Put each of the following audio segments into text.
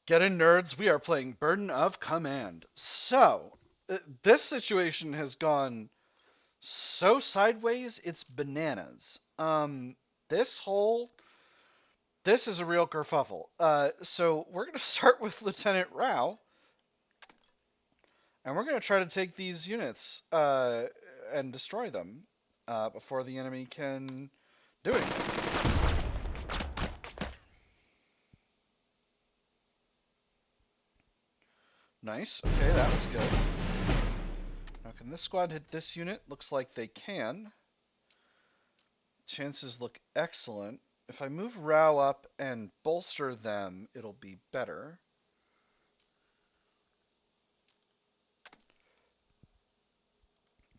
Get in, nerds. We are playing Burden of Command. So, this situation has gone so sideways, it's bananas. This whole this is a real kerfuffle. So we're gonna start with Lieutenant Rao, and we're gonna try to take these units and destroy them before the enemy can do anything. Nice. Okay, that was good. Now, can this squad hit this unit? Looks like they can. Chances look excellent. If I move Rao up and bolster them, it'll be better.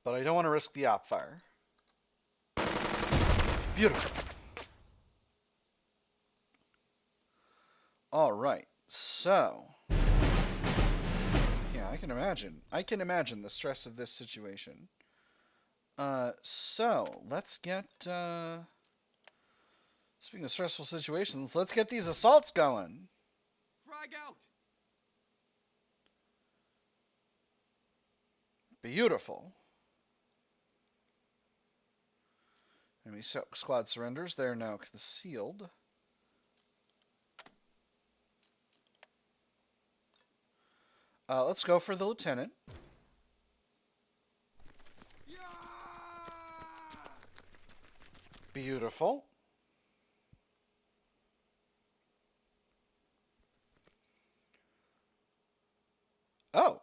But I don't want to risk the op fire. Beautiful. Alright, so... yeah, I can imagine. I can imagine the stress of this situation. So, let's get... speaking of stressful situations, let's get these assaults going. Frag out! Beautiful. Enemy squad surrenders. They're now concealed. Let's go for the lieutenant. Yeah! Beautiful. Oh.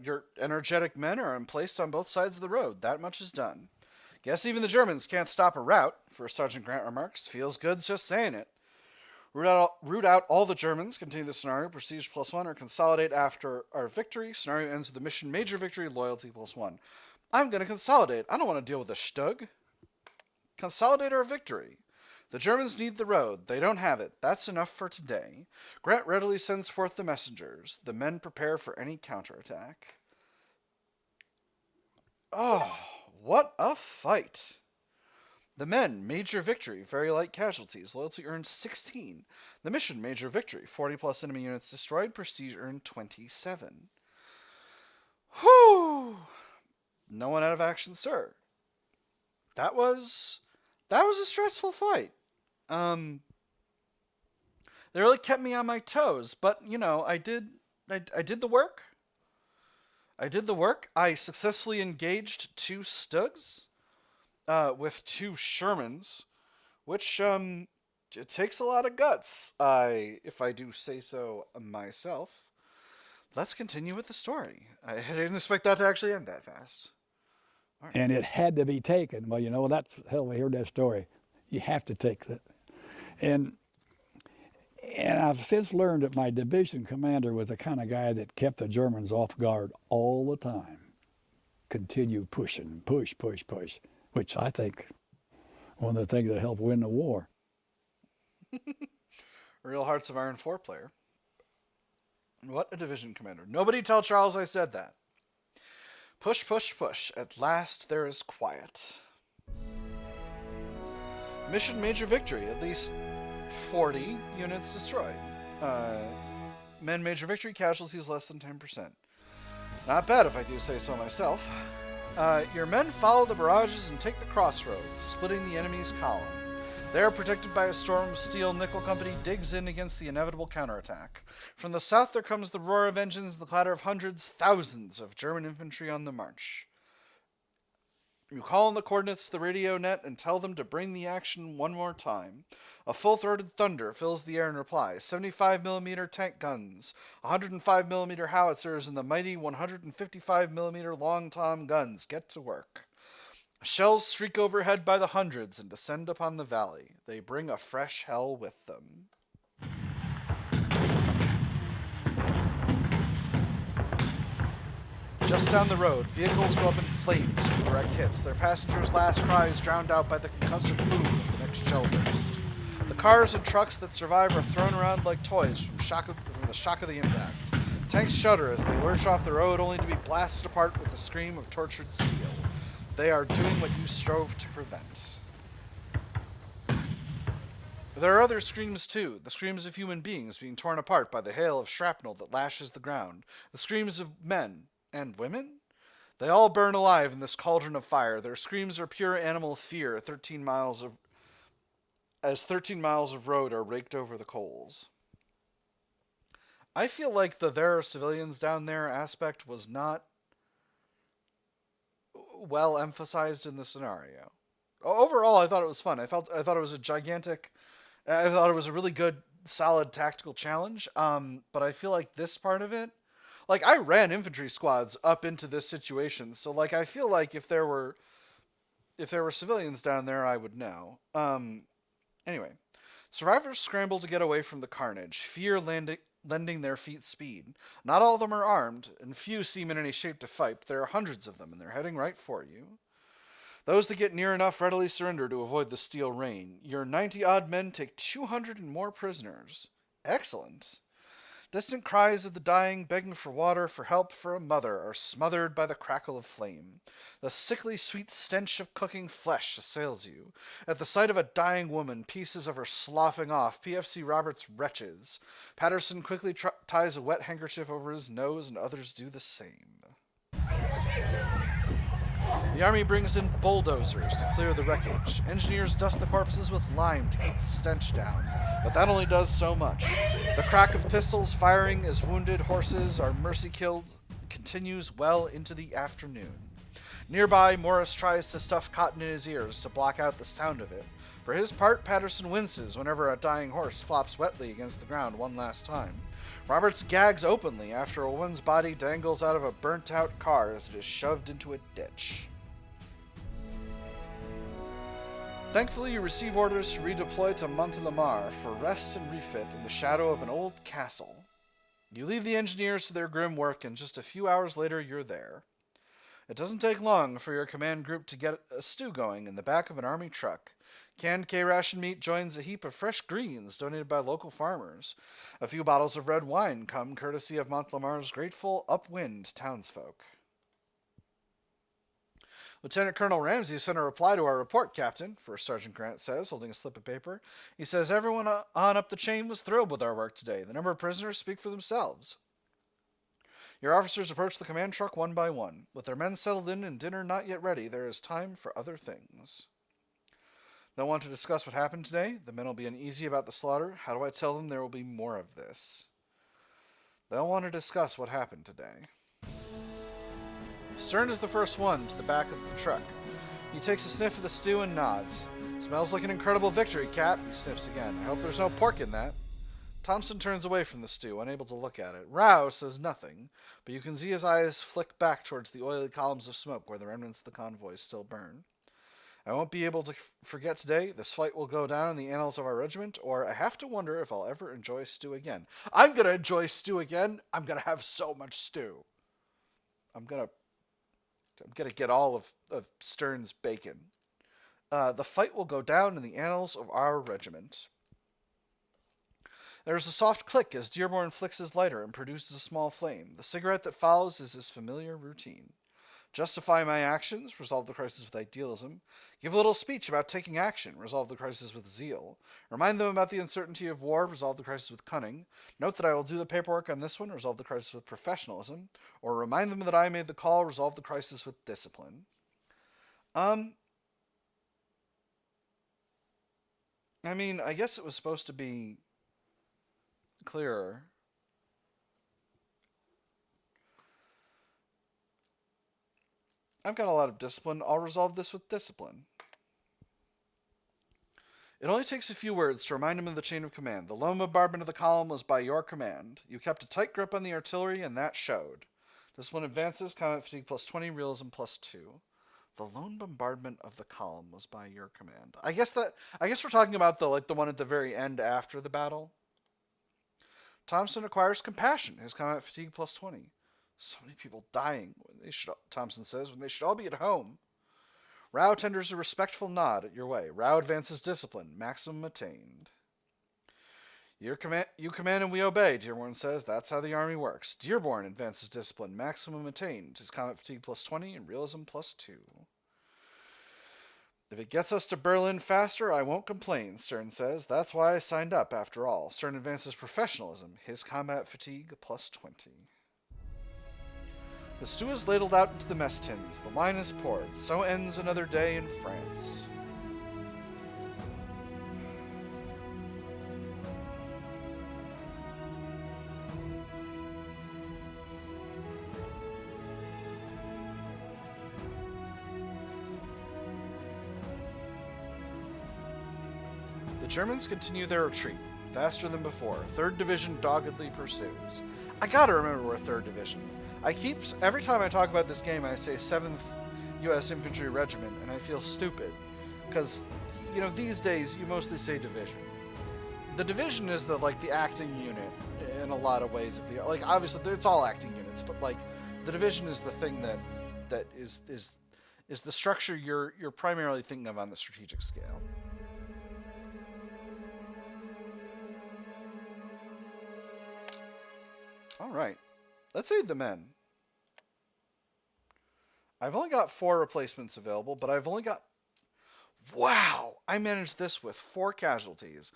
Your energetic men are emplaced on both sides of the road. That much is done. Guess even the Germans can't stop a rout, First Sergeant Grant remarks. Feels good just saying it. Root out all the Germans, continue the scenario, prestige +1, or consolidate after our victory. Scenario ends with the mission major victory, loyalty +1. I'm going to consolidate. I don't want to deal with a stug. Consolidate our victory. The Germans need the road. They don't have it. That's enough for today. Grant readily sends forth the messengers. The men prepare for any counterattack. Oh, what a fight. The men, major victory, very light casualties. Loyalty earned 16. The mission, major victory, 40 plus enemy units destroyed. Prestige earned 27. Whew. No one out of action, sir. That was a stressful fight. They really kept me on my toes, but you know, I did the work. I did the work. I successfully engaged 2 Stugs with 2 Shermans, which it takes a lot of guts. If I do say so myself. Let's continue with the story. I didn't expect that to actually end that fast. Right. And it had to be taken. Well, you know, that's hell. We heard that story. You have to take that. And I've since learned that my division commander was the kind of guy that kept the Germans off guard all the time. Continue pushing, push, which I think one of the things that helped win the war. Real Hearts of Iron 4 player. What a division commander. Nobody tell Charles I said that. Push, push, push. At last there is quiet. Mission major victory. At least 40 units destroyed. Men major victory. Casualties less than 10%. Not bad if I do say so myself. Your men follow the barrages and take the crossroads, splitting the enemy's column. They are protected by a storm of steel. Nickel Company digs in against the inevitable counterattack. From the south there comes the roar of engines and the clatter of hundreds, thousands of German infantry on the march. You call on the coordinates to the radio net and tell them to bring the action one more time. A full-throated thunder fills the air in reply. 75mm tank guns, 105mm howitzers, and the mighty 155mm long tom guns get to work. Shells streak overhead by the hundreds and descend upon the valley. They bring a fresh hell with them. Just down the road, vehicles go up in flames from direct hits, their passengers' last cries drowned out by the concussive boom of the next shell burst. The cars and trucks that survive are thrown around like toys from the shock of the impact. Tanks shudder as they lurch off the road only to be blasted apart with the scream of tortured steel. They are doing what you strove to prevent. But there are other screams too, the screams of human beings being torn apart by the hail of shrapnel that lashes the ground, the screams of men and women. They all burn alive in this cauldron of fire. Their screams are pure animal fear. 13 miles of road are raked over the coals. I feel like the "there are civilians down there" aspect was not well emphasized in the scenario. Overall, I thought it was fun. I thought it was a gigantic. I thought it was a really good, solid tactical challenge. But I feel like this part of it, like I ran infantry squads up into this situation, so like I feel like if there were civilians down there, I would know. Anyway, survivors scramble to get away from the carnage, fear lending their feet speed. Not all of them are armed, and few seem in any shape to fight, but there are hundreds of them, and they're heading right for you. Those that get near enough readily surrender to avoid the steel rain. Your 90-odd men take 200 and more prisoners. Excellent. Distant cries of the dying begging for water, for help, for a mother are smothered by the crackle of flame. The sickly sweet stench of cooking flesh assails you. At the sight of a dying woman, pieces of her sloughing off, PFC Roberts retches. Patterson quickly ties a wet handkerchief over his nose, and others do the same. The army brings in bulldozers to clear the wreckage. Engineers dust the corpses with lime to keep the stench down, but that only does so much. The crack of pistols firing as wounded horses are mercy-killed continues well into the afternoon. Nearby, Morris tries to stuff cotton in his ears to block out the sound of it. For his part, Patterson winces whenever a dying horse flops wetly against the ground one last time. Roberts gags openly after a woman's body dangles out of a burnt-out car as it is shoved into a ditch. Thankfully, you receive orders to redeploy to Montelamar for rest and refit in the shadow of an old castle. You leave the engineers to their grim work, and just a few hours later you're there. It doesn't take long for your command group to get a stew going in the back of an army truck. Canned K-ration meat joins a heap of fresh greens donated by local farmers. A few bottles of red wine come courtesy of Montlamar's grateful upwind townsfolk. Lieutenant Colonel Ramsey sent a reply to our report, Captain, First Sergeant Grant says, holding a slip of paper. He says everyone on up the chain was thrilled with our work today. The number of prisoners speak for themselves. Your officers approach the command truck one by one. With their men settled in and dinner not yet ready, there is time for other things. They'll want to discuss what happened today. The men will be uneasy about the slaughter. How do I tell them there will be more of this? They'll want to discuss what happened today. Stern is the first one to the back of the truck. He takes a sniff of the stew and nods. Smells like an incredible victory, Cap. He sniffs again. I hope there's no pork in that. Thompson turns away from the stew, unable to look at it. Rao says nothing, but you can see his eyes flick back towards the oily columns of smoke where the remnants of the convoy still burn. I won't be able to forget today. This fight will go down in the annals of our regiment, or I have to wonder if I'll ever enjoy stew again. I'm going to enjoy stew again. I'm going to have so much stew. I'm going to get all of Stern's bacon. The fight will go down in the annals of our regiment. There is a soft click as Dearborn flicks his lighter and produces a small flame. The cigarette that follows is his familiar routine. Justify my actions, resolve the crisis with idealism. Give a little speech about taking action, resolve the crisis with zeal. Remind them about the uncertainty of war, resolve the crisis with cunning. Note that I will do the paperwork on this one, resolve the crisis with professionalism. Or remind them that I made the call, resolve the crisis with discipline. I mean, I guess it was supposed to be clearer. I've got a lot of discipline. I'll resolve this with discipline. It only takes a few words to remind him of the chain of command. The lone bombardment of the column was by your command. You kept a tight grip on the artillery, and that showed. Discipline advances, combat fatigue plus 20, realism plus 2. The lone bombardment of the column was by your command. I guess we're talking about the one at the very end after the battle. Thompson acquires compassion. His combat fatigue plus 20. So many people dying, Thompson says, when they should all be at home. Rao tenders a respectful nod at your way. Rao advances discipline. Maximum attained. You command and we obey, Dearborn says. That's how the army works. Dearborn advances discipline. Maximum attained. His combat fatigue plus 20 and realism plus 2. If it gets us to Berlin faster, I won't complain, Stern says. That's why I signed up, after all. Stern advances professionalism, his combat fatigue plus 20. The stew is ladled out into the mess tins. The wine is poured. So ends another day in France. The Germans continue their retreat, faster than before. 3rd Division doggedly pursues. I gotta remember we're 3rd Division. Every time I talk about this game, I say 7th U.S. Infantry Regiment, and I feel stupid. Because, you know, these days, you mostly say division. The division is the acting unit in a lot of ways. Obviously, it's all acting units, but, the division is the thing that is the structure you're primarily thinking of on the strategic scale. All right. Let's aid the men. I've only got 4 replacements available, but I've only got... Wow! I managed this with 4 casualties.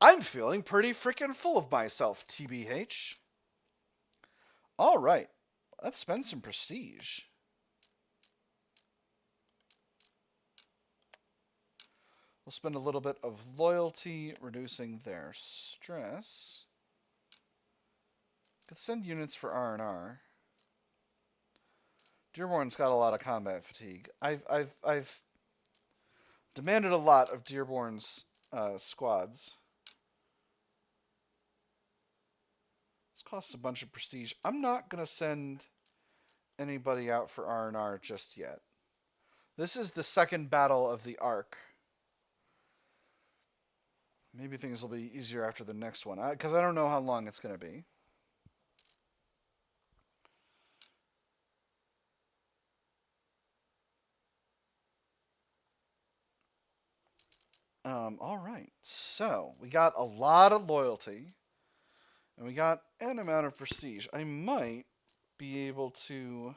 I'm feeling pretty freaking full of myself, TBH. All right. Let's spend some prestige. We'll spend a little bit of loyalty, reducing their stress. Could send units for R&R. Dearborn's got a lot of combat fatigue. I've demanded a lot of Dearborn's squads. This costs a bunch of prestige. I'm not gonna send anybody out for R&R just yet. This is the 2nd battle of the arc. Maybe things will be easier after the next one, because I don't know how long it's gonna be. All right, so we got a lot of loyalty, and we got an amount of prestige. I might be able to...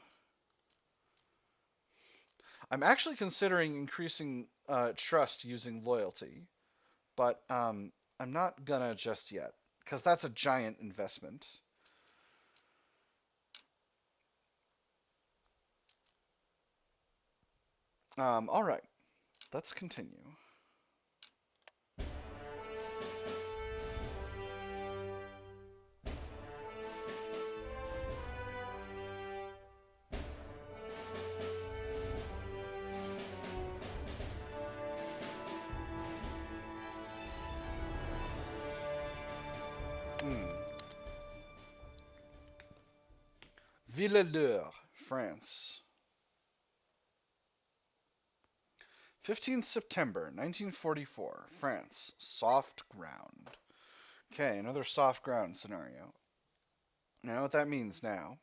I'm actually considering increasing trust using loyalty, but I'm not gonna just yet, because that's a giant investment. All right, let's continue. Villeleur, France. 15th September, 1944, France. Soft ground. Okay, another soft ground scenario. I know what that means now.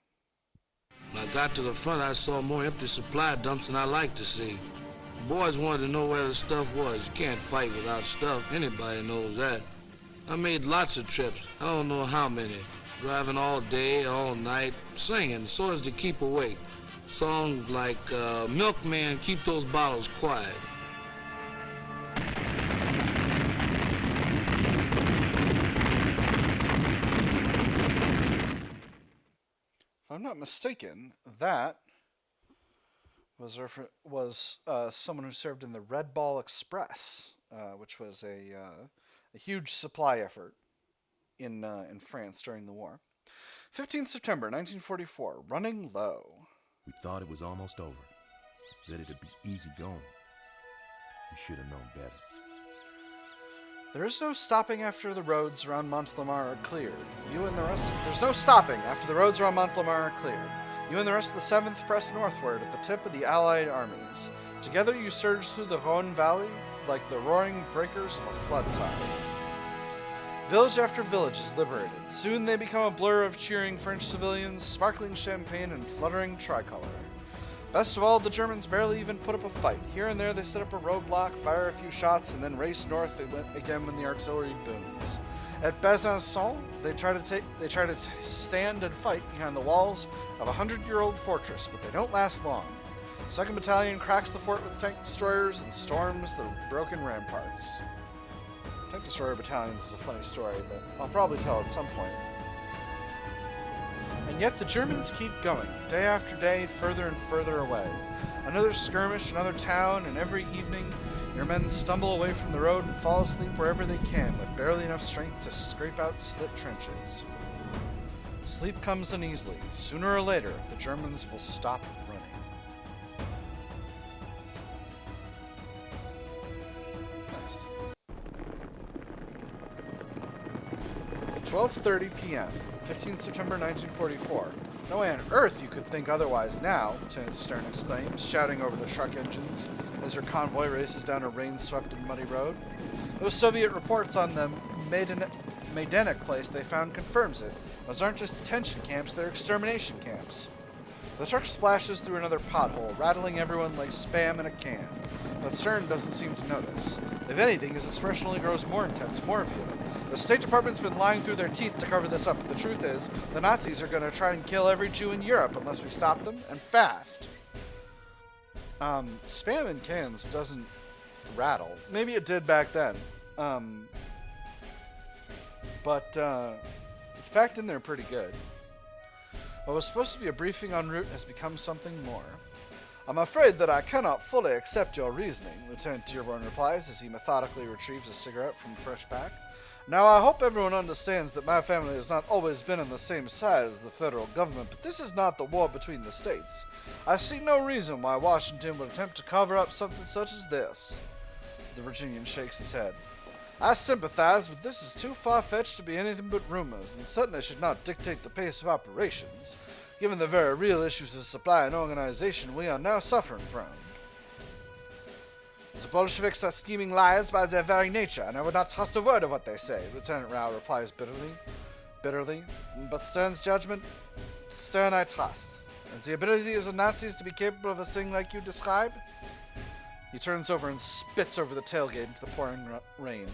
When I got to the front, I saw more empty supply dumps than I like to see. The boys wanted to know where the stuff was. You can't fight without stuff. Anybody knows that. I made lots of trips. I don't know how many. Driving all day, all night, singing so as to keep awake. Songs like, Milkman, Keep Those Bottles Quiet. If I'm not mistaken, that was someone who served in the Red Ball Express, which was a huge supply effort in France during the war. 15th September 1944, running low. We thought it was almost over, that it'd be easy going. We should have known better. There is no stopping after the roads around Mont-Lamar are cleared. There's no stopping after the roads around Mont-Lamar are cleared. You and the rest of the 7th press northward at the tip of the Allied armies. Together you surge through the Rhone Valley like the roaring breakers of a flood tide. Village after village is liberated. Soon they become a blur of cheering French civilians, sparkling champagne, and fluttering tricolor. Best of all, the Germans barely even put up a fight. Here and there they set up a roadblock, fire a few shots, and then race north again when the artillery booms. At Besançon, they try to stand and fight behind the walls of a 100-year-old fortress, but they don't last long. 2nd Battalion cracks the fort with tank destroyers and storms the broken ramparts. Tank destroyer battalions is a funny story that I'll probably tell at some point. And yet the Germans keep going, day after day, further and further away. Another skirmish, another town, and every evening your men stumble away from the road and fall asleep wherever they can, with barely enough strength to scrape out slit trenches. Sleep comes uneasily. Sooner or later, the Germans will stop running. Nice. 12:30 p.m., 15 September 1944. No way on earth you could think otherwise now, Lieutenant Stern exclaims, shouting over the truck engines as her convoy races down a rain-swept and muddy road. Those Soviet reports on the Majdanek place they found confirms it. Those aren't just detention camps, they're extermination camps. The truck splashes through another pothole, rattling everyone like Spam in a can. But Stern doesn't seem to notice. If anything, his expression only grows more intense, more violent. The State Department's been lying through their teeth to cover this up, but the truth is, the Nazis are going to try and kill every Jew in Europe unless we stop them, and fast. Spam in cans doesn't rattle. Maybe it did back then. But it's packed in there pretty good. What was supposed to be a briefing en route has become something more. I'm afraid that I cannot fully accept your reasoning, Lieutenant Dearborn replies as he methodically retrieves a cigarette from a fresh pack. Now, I hope everyone understands that my family has not always been on the same side as the federal government, but this is not the war between the states. I see no reason why Washington would attempt to cover up something such as this. The Virginian shakes his head. I sympathize, but this is too far-fetched to be anything but rumors, and certainly should not dictate the pace of operations, given the very real issues of supply and organization we are now suffering from. The Bolsheviks are scheming liars by their very nature, and I would not trust a word of what they say, Lieutenant Rao replies bitterly. But Stern's judgment? Stern I trust. And the ability of the Nazis to be capable of a thing like you describe? He turns over and spits over the tailgate into the pouring rain.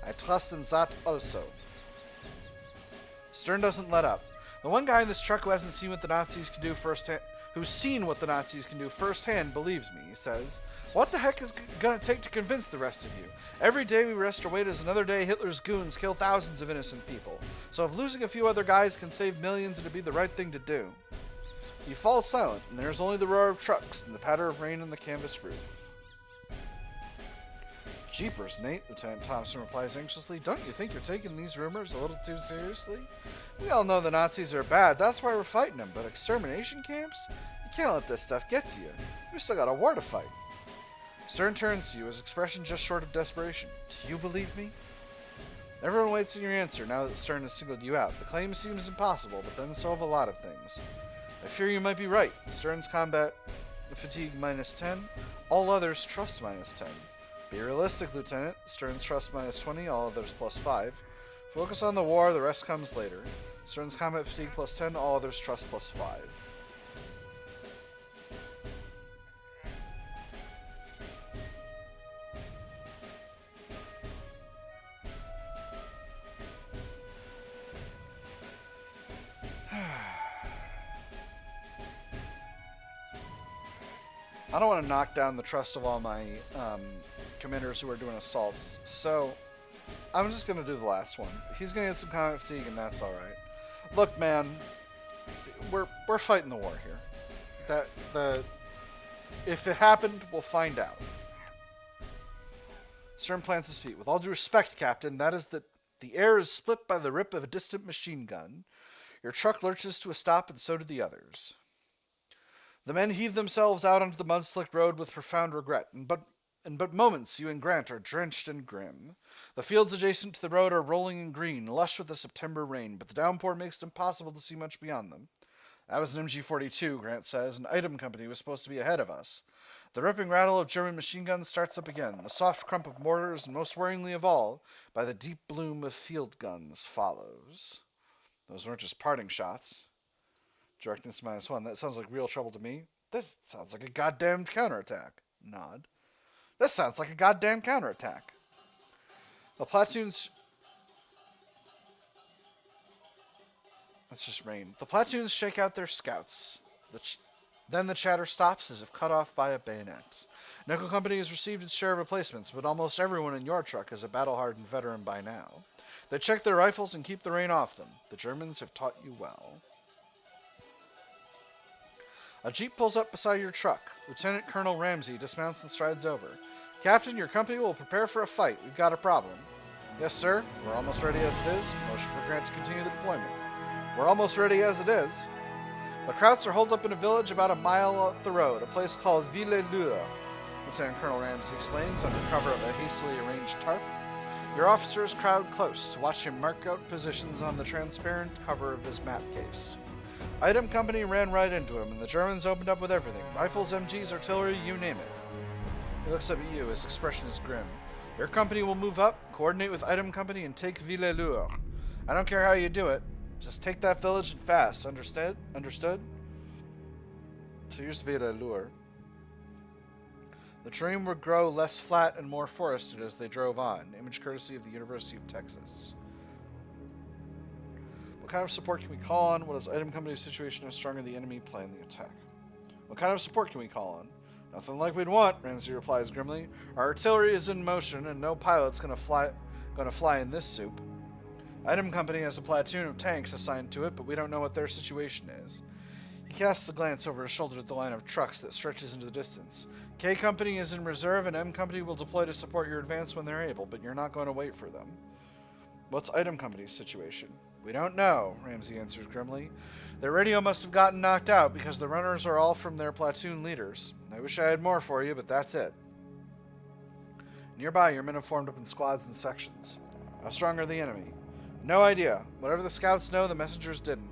I trust in that also. Stern doesn't let up. The one guy in this truck who hasn't seen what the Nazis can do firsthand, believes me, he says. What the heck is gonna take to convince the rest of you? Every day we rest our weight is another day Hitler's goons kill thousands of innocent people. So if losing a few other guys can save millions, it'd be the right thing to do. He falls silent, and there's only the roar of trucks and the patter of rain on the canvas roof. Jeepers, Nate, Lieutenant Thompson replies anxiously. Don't you think you're taking these rumors a little too seriously? We all know the Nazis are bad, that's why we're fighting them, but extermination camps? You can't let this stuff get to you. We still got a war to fight. Stern turns to you, his expression just short of desperation. Do you believe me? Everyone waits on your answer now that Stern has singled you out. The claim seems impossible, but then so have a lot of things. I fear you might be right. Stern's combat fatigue -10, all others trust -10. Be realistic, Lieutenant. Stern's trust -20, all others +5. Focus on the war, the rest comes later. Stern's combat fatigue +10, all others trust +5. I don't want to knock down the trust of all my commanders who are doing assaults, so I'm just going to do the last one. He's going to get some combat fatigue, and that's alright. Look, man, we're fighting the war here. If it happened, we'll find out. Stern plants his feet. With all due respect, Captain, that is that the air is split by the rip of a distant machine gun. Your truck lurches to a stop, and so do the others. The men heave themselves out onto the mud-slicked road with profound regret. In but moments, you and Grant are drenched and grim. The fields adjacent to the road are rolling in green, lush with the September rain, but the downpour makes it impossible to see much beyond them. That was an MG-42, Grant says. An item company was supposed to be ahead of us. The ripping rattle of German machine guns starts up again. The soft crump of mortars, and most worryingly of all, by the deep bloom of field guns follows. Those weren't just parting shots. Directness -1. That sounds like real trouble to me. This sounds like a goddamn counterattack. Nod. This sounds like a goddamn counterattack. The platoons... That's just rain. The platoons shake out their scouts. Then the chatter stops as if cut off by a bayonet. Nickel Company has received its share of replacements, but almost everyone in your truck is a battle-hardened veteran by now. They check their rifles and keep the rain off them. The Germans have taught you well. A jeep pulls up beside your truck. Lieutenant Colonel Ramsey dismounts and strides over. Captain, your company will prepare for a fight. We've got a problem. Yes, sir. We're almost ready as it is. Motion for Grant to continue the deployment. We're almost ready as it is. The Krauts are holed up in a village about a mile up the road, a place called Villelure, Lieutenant Colonel Ramsey explains under cover of a hastily arranged tarp. Your officers crowd close to watch him mark out positions on the transparent cover of his map case. Item Company ran right into him, and the Germans opened up with everything. Rifles, MGs, artillery, you name it. He looks up at you. His expression is grim. Your company will move up, coordinate with Item Company, and take Villelure. I don't care how you do it. Just take that village and fast. Understood? Understood? So here's Villelure. The terrain would grow less flat and more forested as they drove on. Image courtesy of the University of Texas. What kind of support can we call on? What is Item Company's situation? How strong are the enemy planning the attack? What kind of support can we call on? Nothing like we'd want, Ramsey replies grimly. Our artillery is in motion, and no pilot's gonna fly in this soup. Item Company has a platoon of tanks assigned to it, but we don't know what their situation is. He casts a glance over his shoulder at the line of trucks that stretches into the distance. K Company is in reserve, and M Company will deploy to support your advance when they're able, but you're not going to wait for them. What's Item Company's situation? We don't know, Ramsey answers grimly. Their radio must have gotten knocked out because the runners are all from their platoon leaders. I wish I had more for you, but that's it. Nearby, your men have formed up in squads and sections. How strong are the enemy? No idea. Whatever the scouts know, the messengers didn't.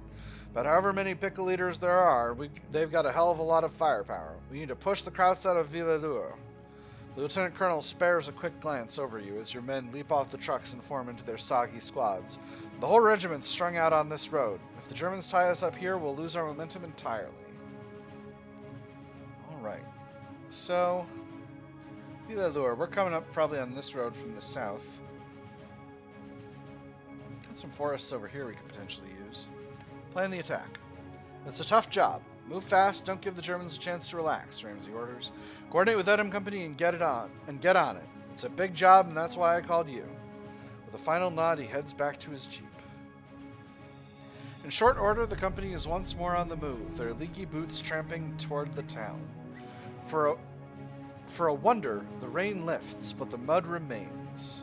But however many pickle leaders there are, they've got a hell of a lot of firepower. We need to push the Krauts out of Villelure. The Lieutenant Colonel spares a quick glance over you as your men leap off the trucks and form into their soggy squads. The whole regiment's strung out on this road. If the Germans tie us up here, we'll lose our momentum entirely. Alright. So, Villelure, we're coming up probably on this road from the south. Got some forests over here we could potentially use. Plan the attack. It's a tough job. Move fast, don't give the Germans a chance to relax, Ramsey orders. Coordinate with Item Company and get on it. It's a big job, and that's why I called you. With a final nod, he heads back to his jeep. In short order, the company is once more on the move, their leaky boots tramping toward the town. For a wonder, the rain lifts, but the mud remains.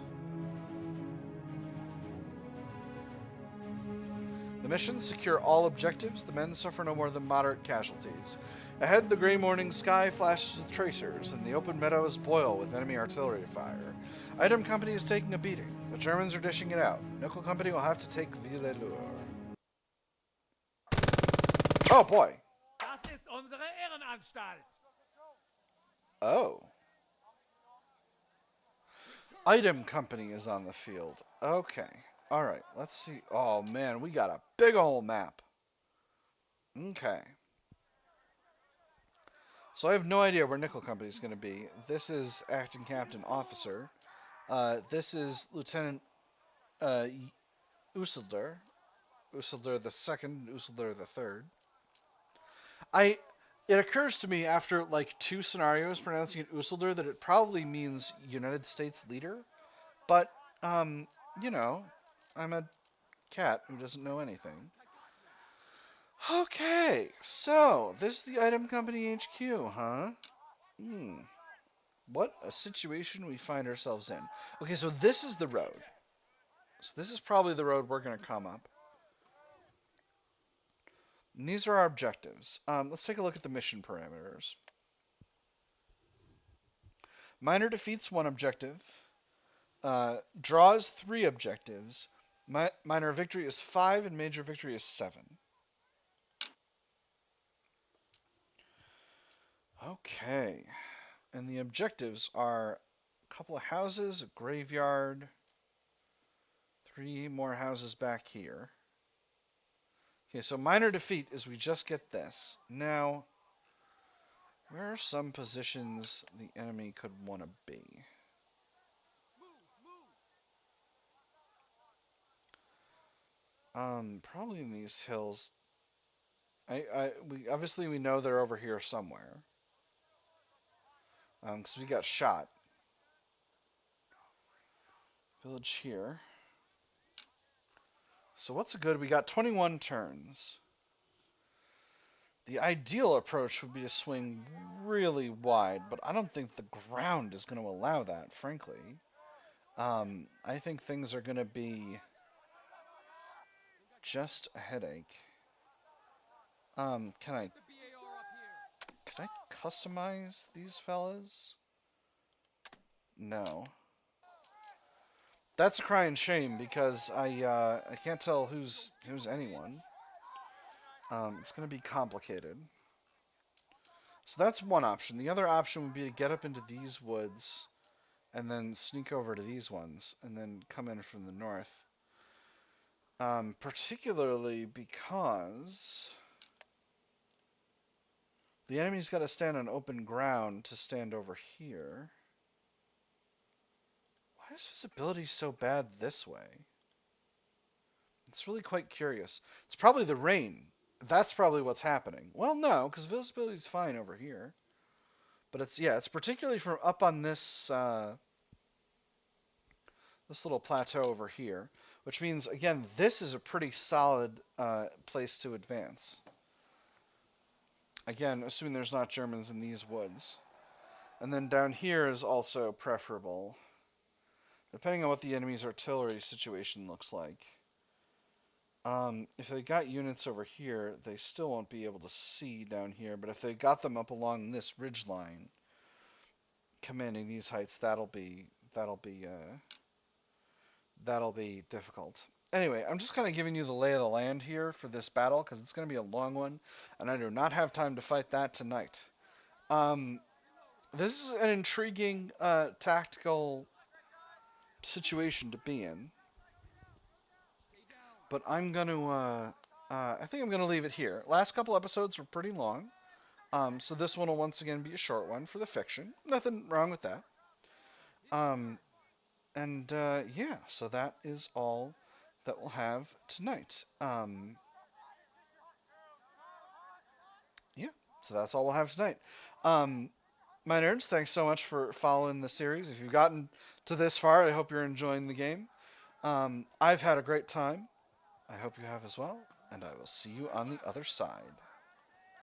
The mission: secure all objectives. The men suffer no more than moderate casualties. Ahead, the gray morning sky flashes with tracers, and the open meadows boil with enemy artillery fire. Item Company is taking a beating. The Germans are dishing it out. Nickel Company will have to take Villelure. Oh boy! Das ist unsere Ehrenanstalt. Oh. Item Company is on the field. Okay. Alright, let's see. Oh man, we got a big old map. Okay. So I have no idea where Nickel Company is going to be. This is Acting Captain Officer. This is Lieutenant Usildur. Usildur the Second, Usildur the Third. It occurs to me after like 2 scenarios pronouncing it Usildur that it probably means United States leader. But, you know, I'm a cat who doesn't know anything. Okay, so this is the Item Company HQ, huh? What a situation we find ourselves in. Okay, so this is the road. So this is probably the road we're going to come up. And these are our objectives. Let's take a look at the mission parameters. Minor defeats 1 objective. Draws 3 objectives. Minor victory is 5 and major victory is 7. Okay. And the objectives are a couple of houses, a graveyard, 3 more houses back here. Okay, so minor defeat is we just get this. Now, where are some positions the enemy could want to be? Probably in these hills. We know they're over here somewhere. Because we got shot. Village here. So what's good? We got 21 turns. The ideal approach would be to swing really wide, but I don't think the ground is going to allow that, frankly. I think things are going to be just a headache. Can I customize these fellas? No. That's a crying shame because I can't tell who's anyone. It's going to be complicated. So that's one option. The other option would be to get up into these woods and then sneak over to these ones and then come in from the north. Particularly because the enemy's got to stand on open ground to stand over here. Why is visibility so bad this way? It's really quite curious. It's probably the rain. That's probably what's happening. Well, no, because visibility is fine over here. But it's particularly from up on this this little plateau over here, which means, again, this is a pretty solid place to advance. Again, assuming there's not Germans in these woods. And then down here is also preferable, depending on what the enemy's artillery situation looks like. If they got units over here, they still won't be able to see down here. But if they got them up along this ridge line, commanding these heights, that'll be difficult. Anyway, I'm just kind of giving you the lay of the land here for this battle because it's going to be a long one, and I do not have time to fight that tonight. This is an intriguing tactical situation to be in. But I'm going to, I think I'm going to leave it here. Last couple episodes were pretty long. So this one will once again be a short one for the fiction. Nothing wrong with that. Yeah, so that is all that we'll have tonight. Yeah, so that's all we'll have tonight. My nerds, thanks so much for following the series. If you've gotten to this far, I hope you're enjoying the game. I've had a great time. I hope you have as well, and I will see you on the other side.